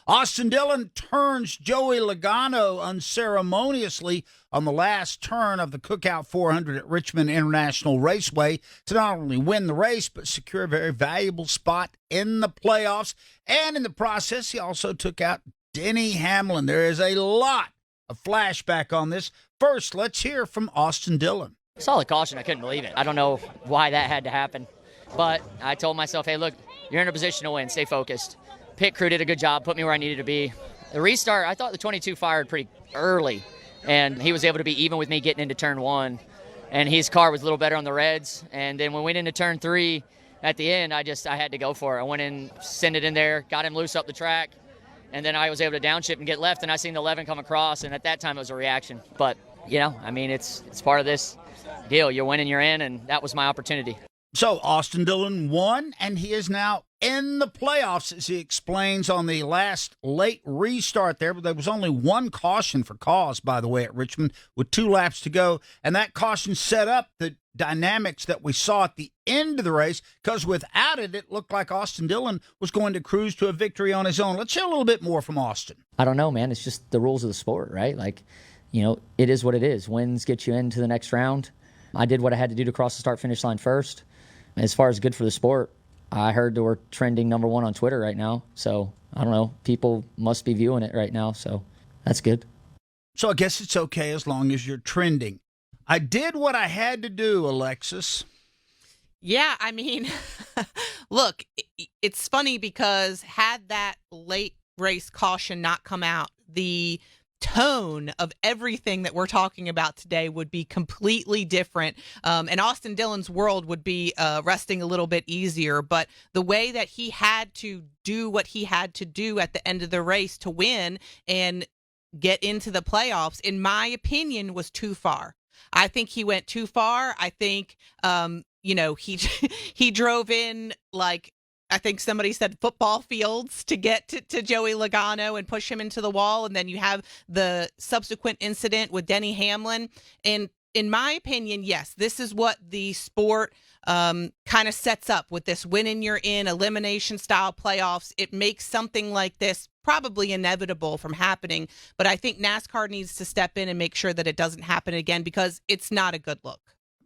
Austin Dillon turns Joey Logano unceremoniously on the last turn of the CookOut 400 at Richmond International Raceway to not only win the race, but secure a very valuable spot in the playoffs. And in the process, he also took out Denny Hamlin. There is a lot of flashback on this. First, let's hear from Austin Dillon. Solid caution. I couldn't believe it. I don't know why that had to happen. But I told myself, hey, look, you're in a position to win. Stay focused. Pit crew did a good job, put me where I needed to be. The restart, I thought the 22 fired pretty early, and he was able to be even with me getting into turn one. And his car was a little better on the reds. And then when we went into turn three, at the end, I had to go for it. I went in, sent it in there, got him loose up the track, and then I was able to downshift and get left, and I seen the 11 come across, and at that time it was a reaction. But, it's part of this deal. You're winning, you're in, and that was my opportunity. So Austin Dillon won, and he is now in the playoffs, as he explains on the last late restart there. But there was only one caution for cause, by the way, at Richmond with 2 laps to go. And that caution set up the dynamics that we saw at the end of the race, because without it, it looked like Austin Dillon was going to cruise to a victory on his own. Let's hear a little bit more from Austin. I don't know, man. It's just the rules of the sport, right? It is what it is. Wins get you into the next round. I did what I had to do to cross the start-finish line first. As far as good for the sport, I heard that we're trending number 1 on Twitter right now. So, I don't know. People must be viewing it right now, so that's good. So I guess it's okay as long as you're trending. I did what I had to do, Alexis. Yeah, look, it's funny because had that late race caution not come out, the tone of everything that we're talking about today would be completely different, and Austin Dillon's world would be resting a little bit easier. But the way that he had to do what he had to do at the end of the race to win and get into the playoffs, in my opinion, was too far. I think he went too far. I think he drove in like, I think somebody said football fields to get to Joey Logano and push him into the wall. And then you have the subsequent incident with Denny Hamlin. And in my opinion, yes, this is what the sport kind of sets up with this win and you're in elimination style playoffs. It makes something like this probably inevitable from happening. But I think NASCAR needs to step in and make sure that it doesn't happen again, because it's not a good look.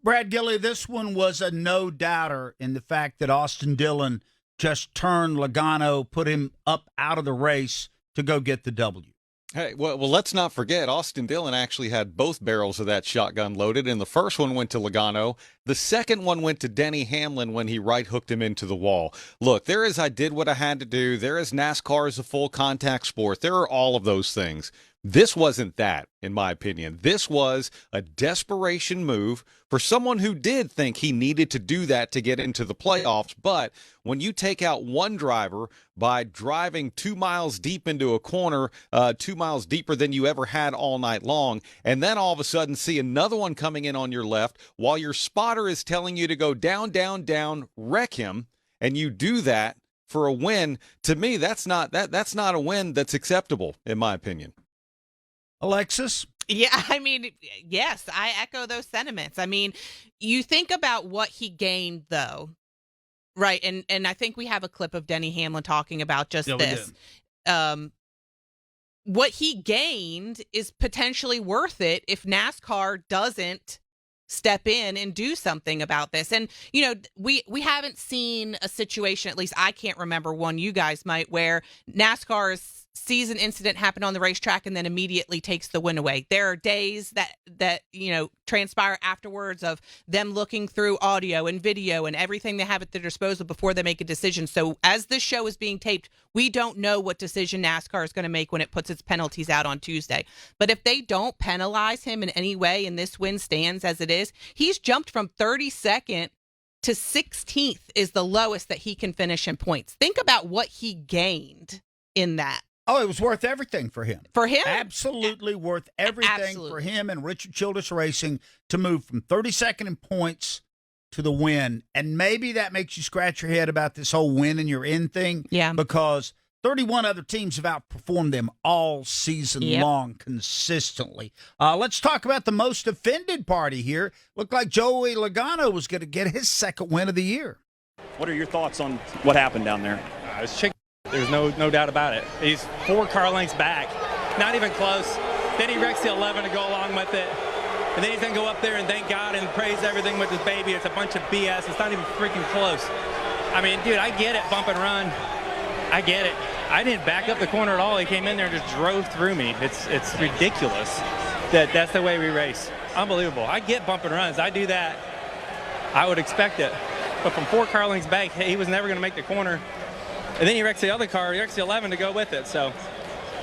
Brad Gillie, this one was a no-doubter in the fact that Austin Dillon just turned Logano, put him up out of the race to go get the W. Hey, well, let's not forget, Austin Dillon actually had both barrels of that shotgun loaded, and the first one went to Logano. The second one went to Denny Hamlin when he right-hooked him into the wall. Look, I did what I had to do. There is NASCAR is a full contact sport. There are all of those things. This wasn't that, in my opinion. This was a desperation move for someone who did think he needed to do that to get into the playoffs. But when you take out one driver by driving 2 miles deep into a corner, 2 miles deeper than you ever had all night long, and then all of a sudden see another one coming in on your left while your spotter is telling you to go down, down, down, wreck him, and you do that for a win, to me, that's not a win that's acceptable, in my opinion. Alexis? Yeah, yes, I echo those sentiments. You think about what he gained, though, right? And I think we have a clip of Denny Hamlin talking about just this. What he gained is potentially worth it if NASCAR doesn't step in and do something about this. And, we haven't seen a situation, at least I can't remember one, you guys might, where NASCAR's sees an incident happen on the racetrack and then immediately takes the win away. There are days that transpire afterwards of them looking through audio and video and everything they have at their disposal before they make a decision. So as this show is being taped, we don't know what decision NASCAR is going to make when it puts its penalties out on Tuesday. But if they don't penalize him in any way and this win stands as it is, he's jumped from 32nd to 16th is the lowest that he can finish in points. Think about what he gained in that. Oh, it was worth everything for him. For him? Absolutely worth everything for him and Richard Childress Racing to move from 32nd in points to the win. And maybe that makes you scratch your head about this whole win and you're in thing. Yeah. Because 31 other teams have outperformed them all season long consistently. Let's talk about the most offended party here. Looked like Joey Logano was going to get his second win of the year. What are your thoughts on what happened down there? It's checkered. There's no doubt about it. He's 4 car lengths back, not even close. Then he wrecks the 11 to go along with it. And then he's going to go up there and thank God and praise everything with his baby. It's a bunch of BS. It's not even freaking close. I mean, dude, I get it, bump and run. I get it. I didn't back up the corner at all. He came in there and just drove through me. It's ridiculous that's the way we race. Unbelievable. I get bump and runs. I do that. I would expect it. But from 4 car lengths back, he was never going to make the corner. And then he wrecks the other car. He wrecks the 11 to go with it. So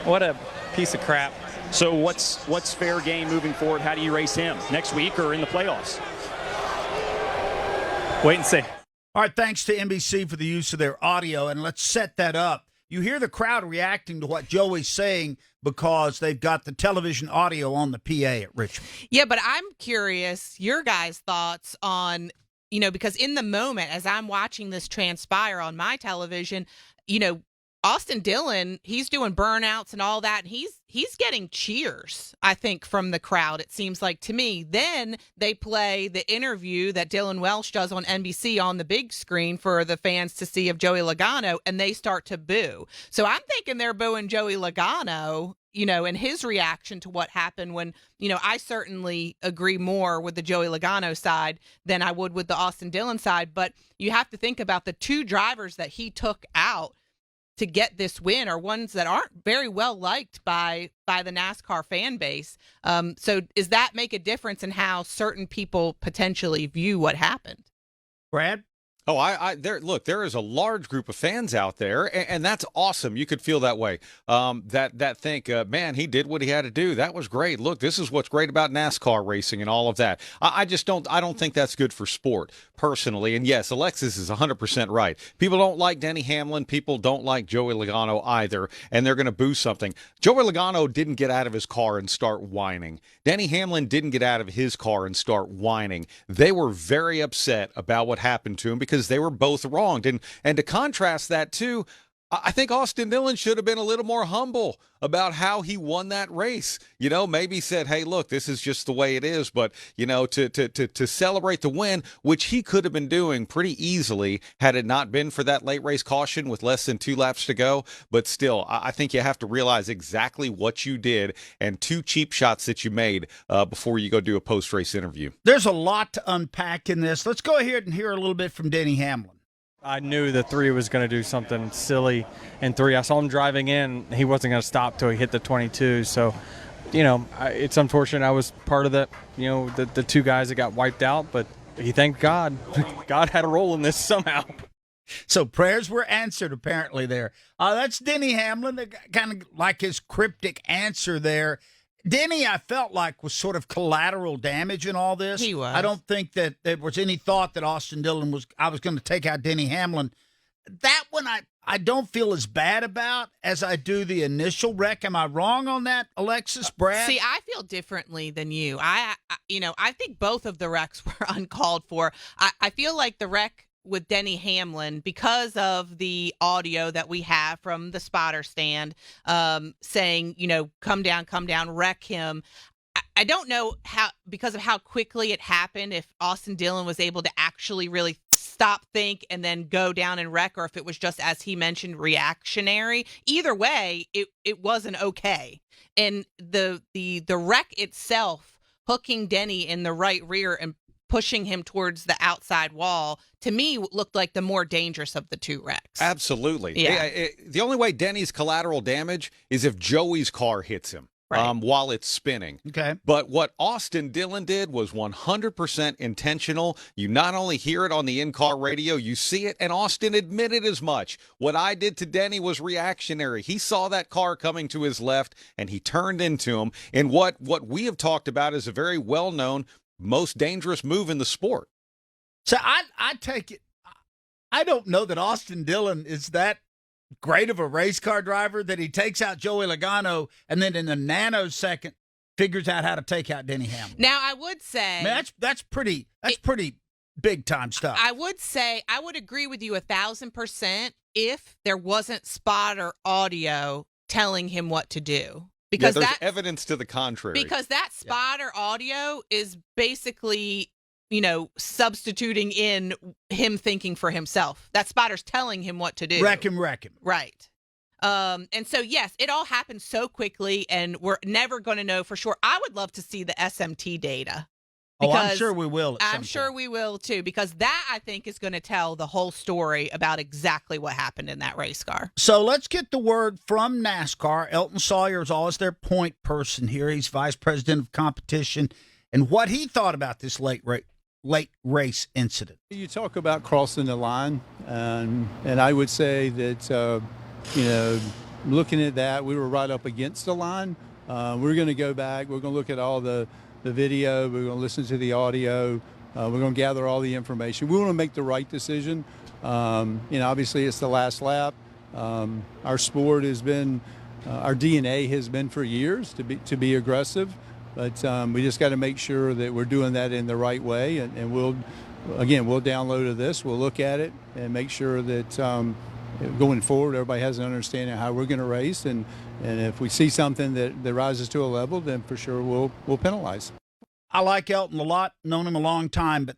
what a piece of crap. So what's fair game moving forward? How do you race him? Next week or in the playoffs? Wait and see. All right, thanks to NBC for the use of their audio, and let's set that up. You hear the crowd reacting to what Joey's saying because they've got the television audio on the PA at Richmond. Yeah, but I'm curious, your guys' thoughts on, because in the moment, as I'm watching this transpire on my television, Austin Dillon, he's doing burnouts and all that. And he's getting cheers, I think, from the crowd, it seems like to me. Then they play the interview that Dylan Welsh does on NBC on the big screen for the fans to see of Joey Logano, and they start to boo. So I'm thinking they're booing Joey Logano, and his reaction to what happened when, I certainly agree more with the Joey Logano side than I would with the Austin Dillon side. But you have to think about the 2 drivers that he took out to get this win are ones that aren't very well liked by the NASCAR fan base. So does that make a difference in how certain people potentially view what happened? Brad? Oh, there is a large group of fans out there, and that's awesome. You could feel that way. That think, man, he did what he had to do. That was great. Look, this is what's great about NASCAR racing and all of that. I don't think that's good for sport, personally. And yes, Alexis is 100% right. People don't like Denny Hamlin. People don't like Joey Logano either, and they're going to boo something. Joey Logano didn't get out of his car and start whining. Denny Hamlin didn't get out of his car and start whining. They were very upset about what happened to him because they were both wronged. And to contrast that too, I think Austin Dillon should have been a little more humble about how he won that race. Maybe said, hey, look, this is just the way it is. But, to celebrate the win, which he could have been doing pretty easily had it not been for that late race caution with less than 2 laps to go. But still, I think you have to realize exactly what you did and 2 cheap shots that you made before you go do a post-race interview. There's a lot to unpack in this. Let's go ahead and hear a little bit from Denny Hamlin. I knew the 3 was going to do something silly in 3. I saw him driving in. He wasn't going to stop till he hit the 22. So, it's unfortunate I was part of that, the 2 guys that got wiped out. But he thanked God. God had a role in this somehow. So prayers were answered apparently there. That's Denny Hamlin, kind of like his cryptic answer there. Denny, I felt like, was sort of collateral damage in all this. He was. I don't think that there was any thought that Austin Dillon I was going to take out Denny Hamlin. That one I don't feel as bad about as I do the initial wreck. Am I wrong on that, Alexis, Brad? See, I feel differently than you. I think both of the wrecks were uncalled for. I feel like the wreck with Denny Hamlin, because of the audio that we have from the spotter stand saying, come down, wreck him. I don't know how, because of how quickly it happened, if Austin Dillon was able to actually really stop, think, and then go down and wreck, or if it was just, as he mentioned, reactionary. Either way, it wasn't okay. And the wreck itself, hooking Denny in the right rear and pushing him towards the outside wall, to me, looked like the more dangerous of the 2 wrecks. Absolutely. Yeah. The only way Denny's collateral damage is if Joey's car hits him. Right. While it's spinning. Okay. But what Austin Dillon did was 100% intentional. You not only hear it on the in-car radio, you see it, and Austin admitted as much. What I did to Denny was reactionary. He saw that car coming to his left, and he turned into him in what we have talked about as a very well-known, most dangerous move in the sport. So I take it, I don't know that Austin Dillon is that great of a race car driver that he takes out Joey Logano and then in a nanosecond figures out how to take out Denny Hamlin. Now, I would say, I mean, that's pretty big time stuff. I would say I would agree with you 1,000% if there wasn't spotter audio telling him what to do. Because there's that evidence to the contrary. Because that spotter audio is basically, substituting in him thinking for himself. That spotter's telling him what to do. Wreck him. Right. And so, yes, it all happened so quickly, and we're never going to know for sure. I would love to see the SMT data. I'm sure we will. I'm sure we will, too, because that, I think, is going to tell the whole story about exactly what happened in that race car. So let's get the word from NASCAR. Elton Sawyer is always their point person here. He's vice president of competition, and what he thought about this late race incident. You talk about crossing the line, and I would say that, looking at that, we were right up against the line. We're going to go back. We're going to look at all the video. We're going to listen to the audio. We're going to gather all the information. We want to make the right decision. Obviously it's the last lap. Our sport has been, our DNA has been for years to be aggressive, but we just got to make sure that we're doing that in the right way. And we'll download this. We'll look at it and make sure that going forward, everybody has an understanding of how we're going to race, and if we see something that rises to a level, then for sure we'll penalize. I like Elton a lot, known him a long time, but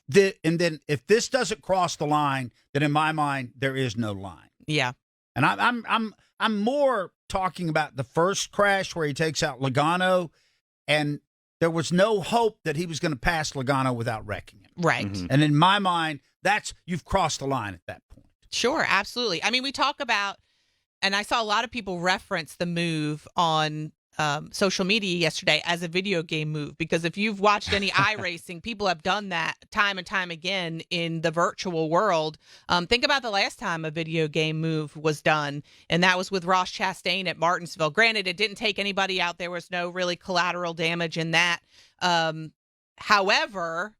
then if this doesn't cross the line, then in my mind there is no line. Yeah, and I'm more talking about the first crash where he takes out Logano, and there was no hope that he was going to pass Logano without wrecking him. Right. Mm-hmm. And in my mind, you've crossed the line at that point. Sure, absolutely. I mean, we talk about, and I saw a lot of people reference the move on social media yesterday as a video game move, because if you've watched any iRacing, people have done that time and time again in the virtual world. Think about the last time a video game move was done, and that was with Ross Chastain at Martinsville. Granted, it didn't take anybody out. There was no really collateral damage in that. However,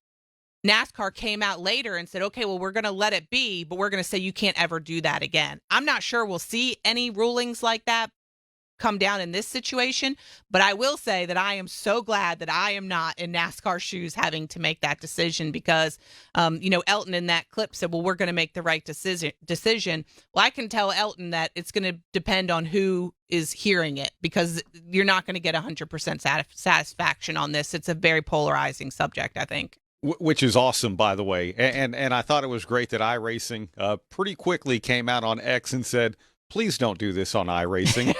NASCAR came out later and said, okay, well, we're going to let it be, but we're going to say you can't ever do that again. I'm not sure we'll see any rulings like that come down in this situation, but I will say that I am so glad that I am not in NASCAR shoes having to make that decision, because, Elton in that clip said, well, we're going to make the right decision. Well, I can tell Elton that it's going to depend on who is hearing it, because you're not going to get 100% satisfaction on this. It's a very polarizing subject, I think. Which is awesome, by the way. And I thought it was great that iRacing pretty quickly came out on X and said, please don't do this on iRacing.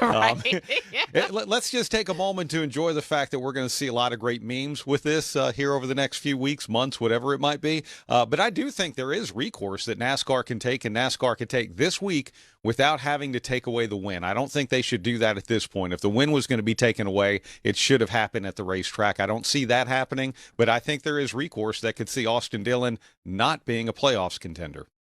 Yeah. Let's just take a moment to enjoy the fact that we're going to see a lot of great memes with this here over the next few weeks, months, whatever it might be. But I do think there is recourse that NASCAR can take, and NASCAR can take this week without having to take away the win. I don't think they should do that at this point. If the win was going to be taken away, it should have happened at the racetrack. I don't see that happening, but I think there is recourse that could see Austin Dillon not being a playoffs contender.